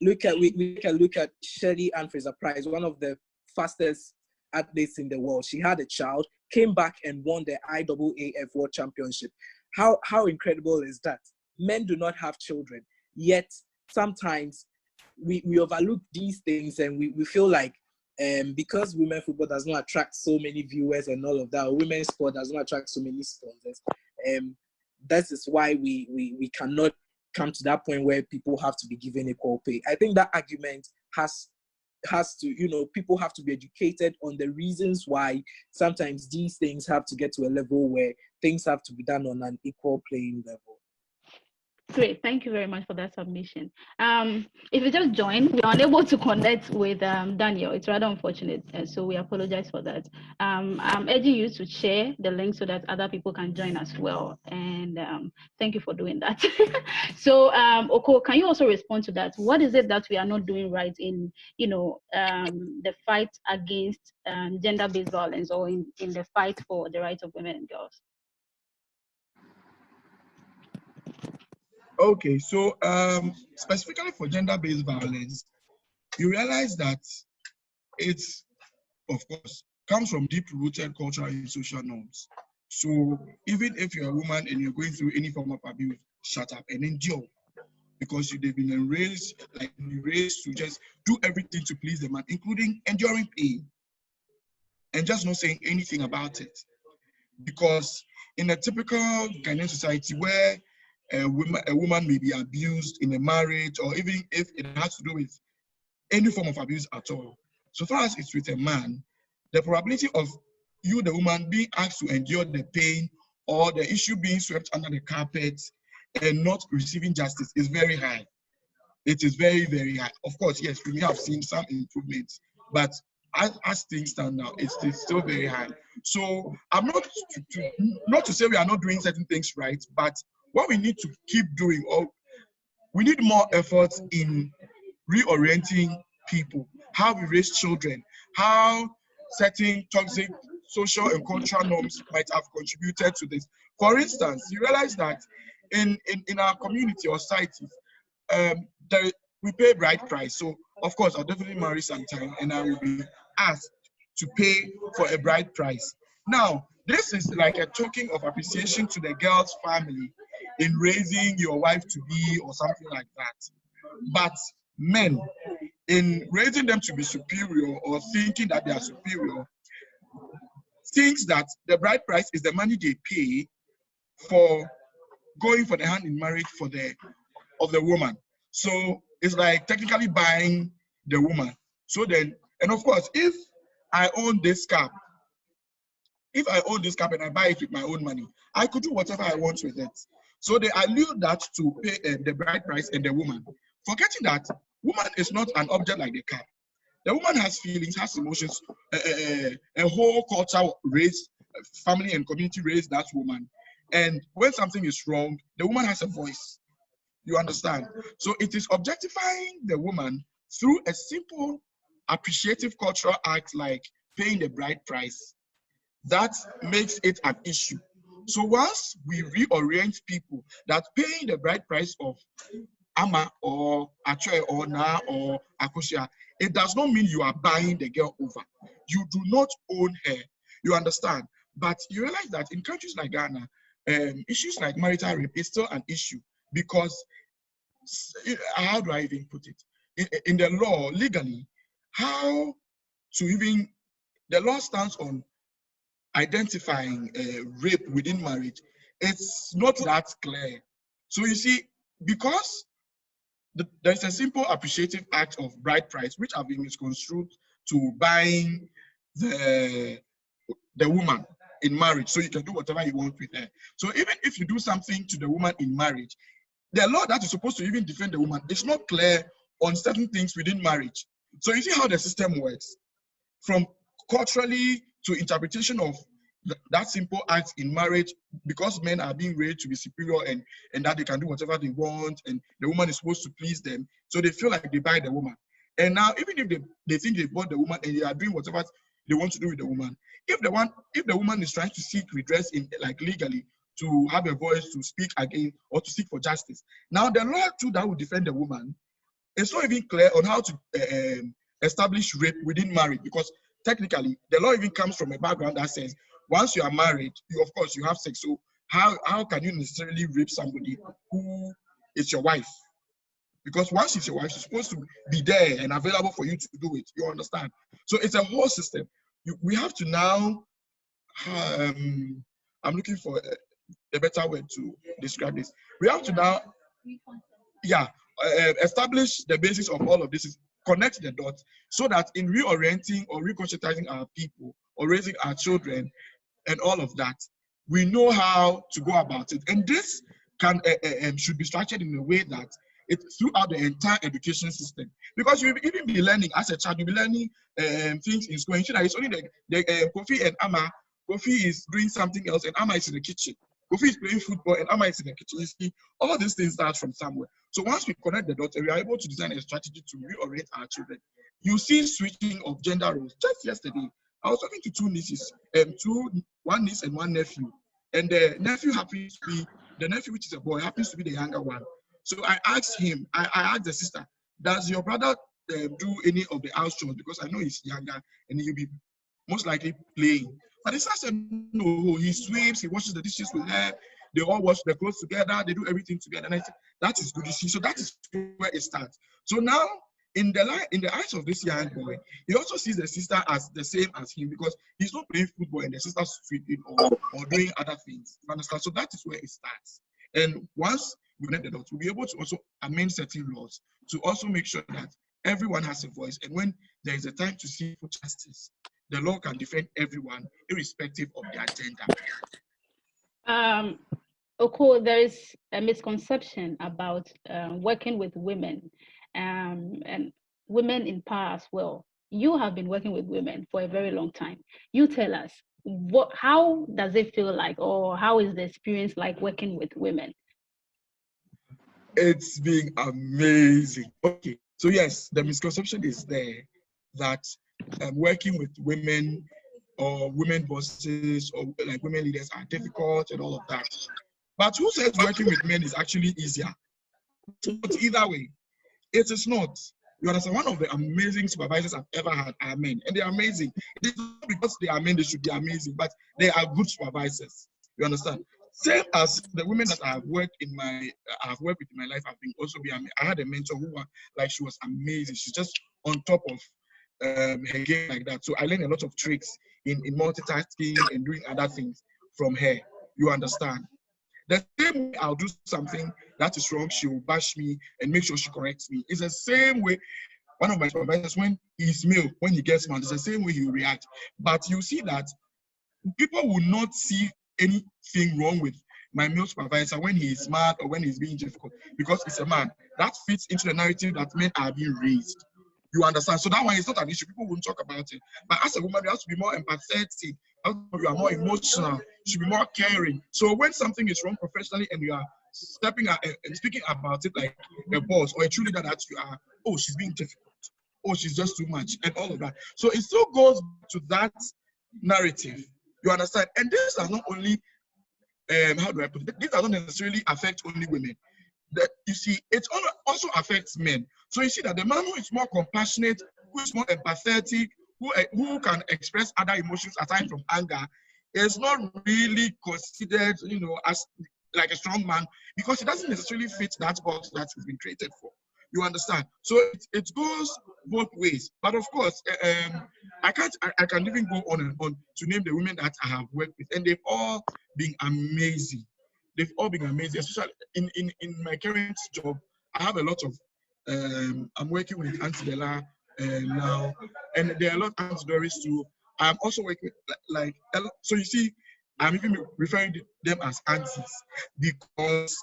Speaker 2: We can look at Shirley Ann Fraser Price, one of the fastest athletes in the world. She had a child, came back and won the IAAF World Championship. How incredible is that? Men do not have children, yet sometimes we overlook these things, and we feel like because women football does not attract so many viewers and all of that, or women's sport does not attract so many sponsors, that is why we cannot come to that point where people have to be given equal pay. I think that argument has to, people have to be educated on the reasons why sometimes these things have to get to a level where things have to be done on an equal playing level.
Speaker 1: Great, thank you very much for that submission. If you just joined, we are unable to connect with Daniel. It's rather unfortunate, so we apologize for that. I'm urging you to share the link so that other people can join as well. And thank you for doing that. So, Oko, can you also respond to that? What is it that we are not doing right in, the fight against gender-based violence, or in the fight for the rights of women and girls?
Speaker 3: Okay, so specifically for gender-based violence, you realize that it's, of course, comes from deep-rooted cultural and social norms. So even if you're a woman and you're going through any form of abuse, shut up and endure, because they've been raised to just do everything to please the man, including enduring pain and just not saying anything about it. Because in a typical Ghanaian society where a woman may be abused in a marriage, or even if it has to do with any form of abuse at all, so far as it's with a man, the probability of you, the woman, being asked to endure the pain or the issue being swept under the carpet and not receiving justice is very high. It is very, very high. Of course, yes, we may have seen some improvements, but as things stand now, it's still very high. So I'm not to say we are not doing certain things right, but what we need to keep doing, or we need more effort in reorienting people, how we raise children, how certain toxic social and cultural norms might have contributed to this. For instance, you realize that in our community or societies, we pay bride price. So of course, I'll definitely marry sometime, and I will be asked to pay for a bride price. Now, This is like a token of appreciation to the girl's family in raising your wife to be or something like that. But men, in raising them to be superior or thinking that they are superior, thinks that the bride price is the money they pay for going for the hand in marriage for the woman. So it's like technically buying the woman. So then, and of course, if I own this cap, and I buy it with my own money, I could do whatever I want with it. So they allude that to pay the bride price and the woman, forgetting that woman is not an object like the cap. The woman has feelings, has emotions, a whole culture raised, family and community raised that woman. And when something is wrong, the woman has a voice. You understand? So it is objectifying the woman through a simple, appreciative cultural act like paying the bride price. That makes it an issue. So once we reorient people that paying the bride price of Ama or Achwe or Na or Akosia, it does not mean you are buying the girl over. You do not own her. You understand? But you realize that in countries like Ghana, issues like marital rape is still an issue because, how do I even put it? In the law, legally, the law stands on identifying rape within marriage. It's not that clear. So you see, because there's a simple appreciative act of bride price, which have been misconstrued to buying the woman in marriage, so you can do whatever you want with her. So even if you do something to the woman in marriage, the law that is supposed to even defend the woman is not clear on certain things within marriage. So you see how the system works, from culturally to interpretation of that simple act in marriage, because men are being raised to be superior and that they can do whatever they want, and the woman is supposed to please them. So they feel like they buy the woman. And now, even if they think they bought the woman and they are doing whatever they want to do with the woman, if the woman is trying to seek redress in like legally to have a voice to speak again or to seek for justice, now the law too that will defend the woman, it's not even clear on how to establish rape within marriage, because technically the law even comes from a background that says once you are married, of course you have sex. So how can you necessarily rape somebody who is your wife? Because once she's your wife, she's supposed to be there and available for you to do it. You understand? So it's a whole system. We have to now, I'm looking for a better way to describe this. We have to now, establish the basis of all of this, is connect the dots, so that in reorienting or reconscientizing our people or raising our children and all of that, we know how to go about it. And this should be structured in a way that it's throughout the entire education system. Because you will even be learning as a child, you'll be learning things in school. And it's only the Kofi and Ama. Kofi is doing something else and Ama is in the kitchen. Kofi is playing football and Ama is in the kitchen. You see, all these things start from somewhere. So once we connect the dots, we are able to design a strategy to reorient our children. You see switching of gender roles. Just yesterday, I was talking to two nieces, one niece and one nephew. And the nephew happens to be, the nephew, which is a boy, happens to be the younger one. So I asked him, I asked the sister, does your brother do any of the house chores? Because I know he's younger and he'll be most likely playing. But the sister said, no, he sweeps, he washes the dishes with her, they all wash their clothes together, they do everything together. And I said, that is good. You see, so that is where it starts. So now, in the eyes of this young boy, he also sees the sister as the same as him, because he's not playing football and the sister's sweeping or doing other things. You understand? So that is where it starts. And once we connect the dots, we'll be able to also amend certain laws to also make sure that everyone has a voice. And when there is a time to seek for justice, the law can defend everyone, irrespective of their gender.
Speaker 1: Oko, there is a misconception about working with women and women in power as well. You have been working with women for a very long time. You tell us, how does it feel like, or how is the experience like working with women?
Speaker 3: It's been amazing. Okay, so yes, the misconception is there that working with women or women bosses or like women leaders are difficult and all of that. But who says working with men is actually easier? But either way, it is not. You understand? One of the amazing supervisors I've ever had are men, and they're amazing. It is not because they are men they should be amazing, but they are good supervisors. You understand? Same as the women that I've worked with in my life have been also be amazing. I had a mentor who was like she was amazing. She's just on top of her game like that. So I learned a lot of tricks in multitasking and doing other things from her. You understand? The same way I'll do something that is wrong, she will bash me and make sure she corrects me. It's the same way one of my supervisors, when he's male, when he gets mad, it's the same way he will react. But you see that people will not see anything wrong with my male supervisor when he is mad or when he's being difficult because he's a man. That fits into the narrative that men are being raised. You understand? So that one is not an issue. People won't talk about it. But as a woman, you have to be more empathetic. You are more emotional. You should be more caring. So when something is wrong professionally and you are stepping out and speaking about it like a boss or a true leader that you are, oh, she's being difficult. Oh, she's just too much and all of that. So it still goes to that narrative. You understand? And this does not only, how do I put it? This does not necessarily affect only women. That you see, it also affects men. So you see that the man who is more compassionate, who is more empathetic, who can express other emotions aside from anger, is not really considered, as like a strong man because he doesn't necessarily fit that box that he's been created for. You understand? So it goes both ways. But of course, I can even go on and on to name the women that I have worked with, and they've all been amazing. They've all been amazing, especially in my current job. I have a lot of, I'm working with Auntie Bella now, and there are a lot of Auntie Doris too. I'm also working with, so you see, I'm even referring to them as aunties because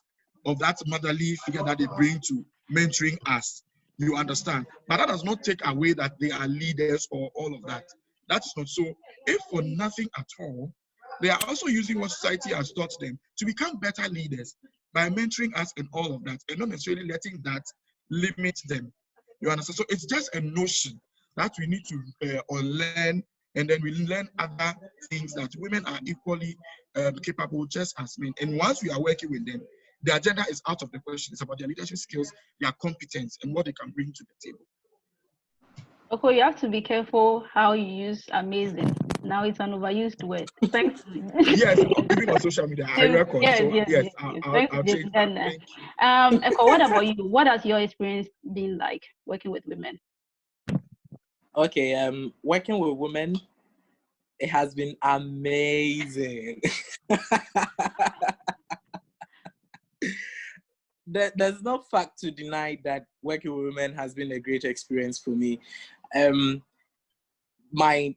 Speaker 3: of that motherly figure that they bring to mentoring us. You understand? But that does not take away that they are leaders or all of that. That is not so. If for nothing at all, they are also using what society has taught them to become better leaders by mentoring us and all of that, and not necessarily letting that limit them. You understand? So it's just a notion that we need to unlearn, and then we learn other things that women are equally capable just as men. And once we are working with them, the agenda is out of the question. It's about their leadership skills, their competence, and what they can bring to the table.
Speaker 1: Oko, you have to be careful how you use amazing. Now it's an overused word. Thanks.
Speaker 3: Yes, even on social media, I record.
Speaker 1: Yes,
Speaker 3: so
Speaker 1: yes.
Speaker 3: I'll change that.
Speaker 1: Eko, what about you? What has your experience been like working with women?
Speaker 2: Okay, working with women, it has been amazing. There's no fact to deny that working with women has been a great experience for me. My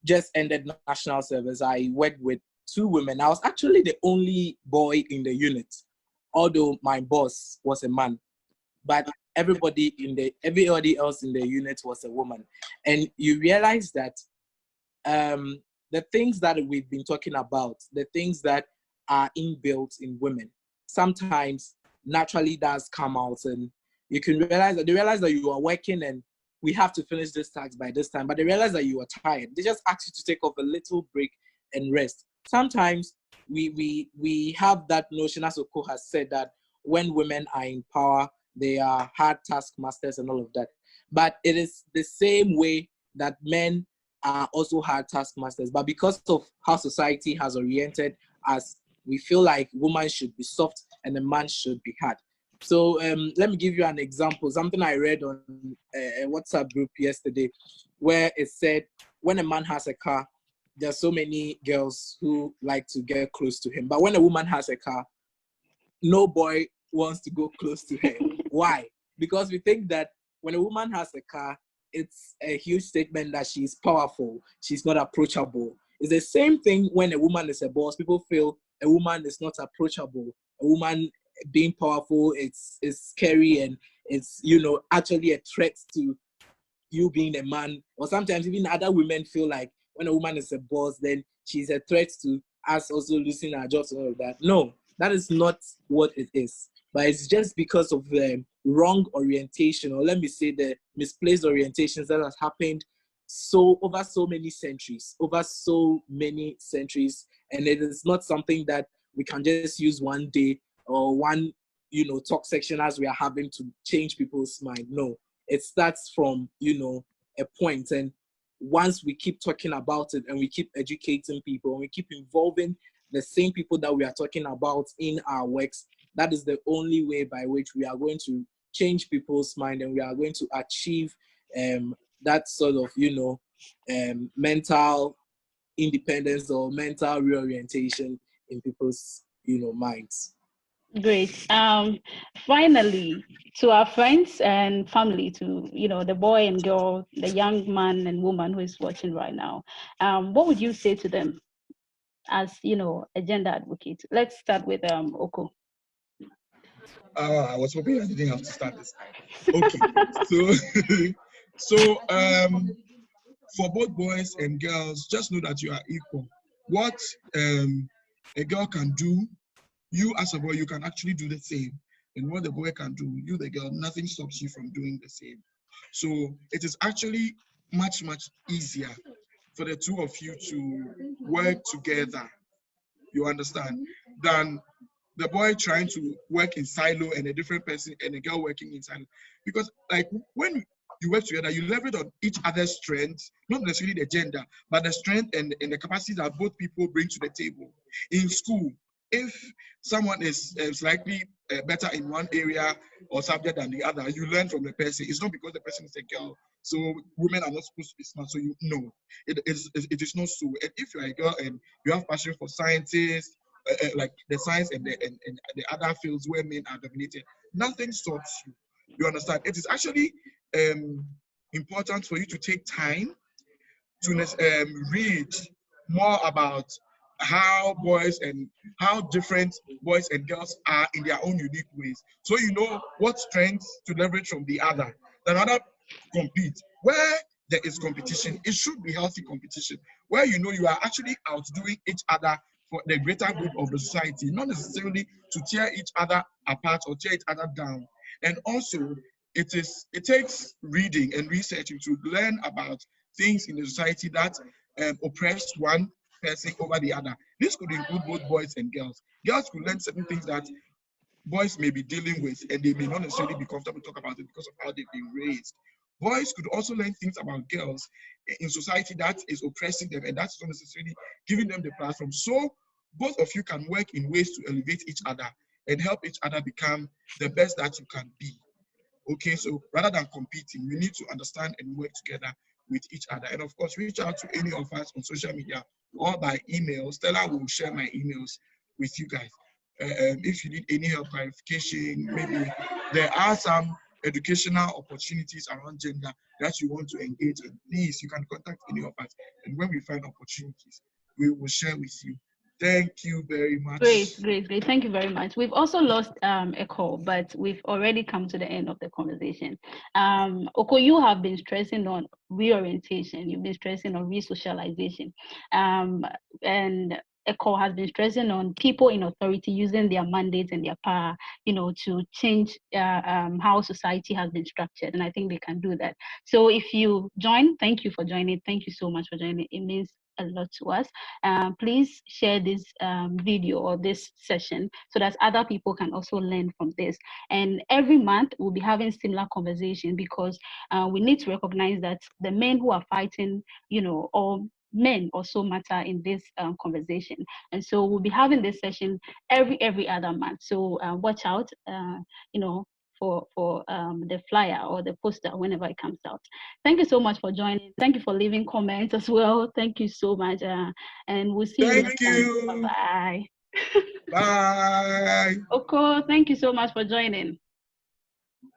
Speaker 2: just ended national service, I worked with 2 women. I was actually the only boy in the unit, although my boss was a man. But everybody else in the unit was a woman. And you realize that the things that we've been talking about, the things that are inbuilt in women, sometimes naturally does come out, and you can realize that you are working and we have to finish this task by this time, but they realize that you are tired. They just ask you to take off a little break and rest. Sometimes we have that notion, as Oko has said, that when women are in power, they are hard taskmasters and all of that. But it is the same way that men are also hard taskmasters. But because of how society has oriented us, we feel like women should be soft and a man should be hard. So let me give you an example. Something I read on a WhatsApp group yesterday, where it said when a man has a car, there's so many girls who like to get close to him. But when a woman has a car, no boy wants to go close to her. Why? Because we think that when a woman has a car, it's a huge statement that she's powerful, she's not approachable. It's the same thing when a woman is a boss. People feel a woman is not approachable. A woman being powerful, it's scary, and it's actually a threat to you being a man. Or sometimes even other women feel like when a woman is a boss, then she's a threat to us also losing our jobs and all of that. No, that is not what it is. But it's just because of the wrong orientation, or let me say the misplaced orientations that has happened over so many centuries, and it is not something that we can just use one day or one talk section as we are having to change people's mind. No, it starts from, a point. And once we keep talking about it and we keep educating people and we keep involving the same people that we are talking about in our works, that is the only way by which we are going to change people's mind, and we are going to achieve that sort of, mental independence or mental reorientation in people's, minds.
Speaker 1: Great. Finally, to our friends and family, to the boy and girl, the young man and woman who is watching right now, what would you say to them as a gender advocate? Let's start with Oko.
Speaker 3: I was hoping I didn't have to start this time. Okay, so for both boys and girls, just know that you are equal. What a girl can do, you as a boy, you can actually do the same. And what the boy can do, you the girl, nothing stops you from doing the same. So it is actually much, much easier for the two of you to work together, you understand, than the boy trying to work in silo and a different person and a girl working in silo. Because like when you work together, you leverage on each other's strengths, not necessarily the gender, but the strength and the capacity that both people bring to the table. In school, if someone is slightly better in one area or subject than the other, you learn from the person. It's not because the person is a girl, so women are not supposed to be smart. So you know, it is not so. And if you're a girl and you have passion for scientists, like the science and the other fields where men are dominated, nothing stops you. You understand? It is actually important for you to take time to read more about how different boys and girls are in their own unique ways. So you know what strengths to leverage from the other. The other compete. Where there is competition, it should be healthy competition, where you know you are actually outdoing each other for the greater good of the society, not necessarily to tear each other apart or tear each other down. And also, it takes reading and researching to learn about things in the society that oppress one person over the other. This could include both boys and girls. Girls could learn certain things that boys may be dealing with, and they may not necessarily be comfortable to talk about it because of how they've been raised. Boys could also learn things about girls in society that is oppressing them, and that's not necessarily giving them the platform. So both of you can work in ways to elevate each other and help each other become the best that you can be. Okay, so rather than competing, we need to understand and work together with each other. And of course, reach out to any of us on social media or by email. Stella will share my emails with you guys. If you need any help, clarification, maybe there are some educational opportunities around gender that you want to engage in, please, you can contact any of us. And when we find opportunities, we will share with you. Thank you very much.
Speaker 1: Great. Thank you very much. We've also lost a call, but we've already come to the end of the conversation. Oko, you have been stressing on reorientation. You've been stressing on resocialization. And Ekow has been stressing on people in authority using their mandates and their power, to change how society has been structured. And I think they can do that. So if you join, thank you for joining. Thank you so much for joining. It means a lot to us. Please share this video or this session so that other people can also learn from this. And every month we'll be having similar conversation, because we need to recognize that the men who are fighting, or men also matter in this conversation. And so we'll be having this session every other month. So watch out, for the flyer or the poster whenever it comes out. Thank you so much for joining. Thank you for leaving comments as well. Thank you so much. And we'll see you next time. Bye.
Speaker 3: Bye.
Speaker 1: Oko, thank you so much for joining.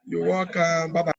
Speaker 3: You're welcome. Bye-bye.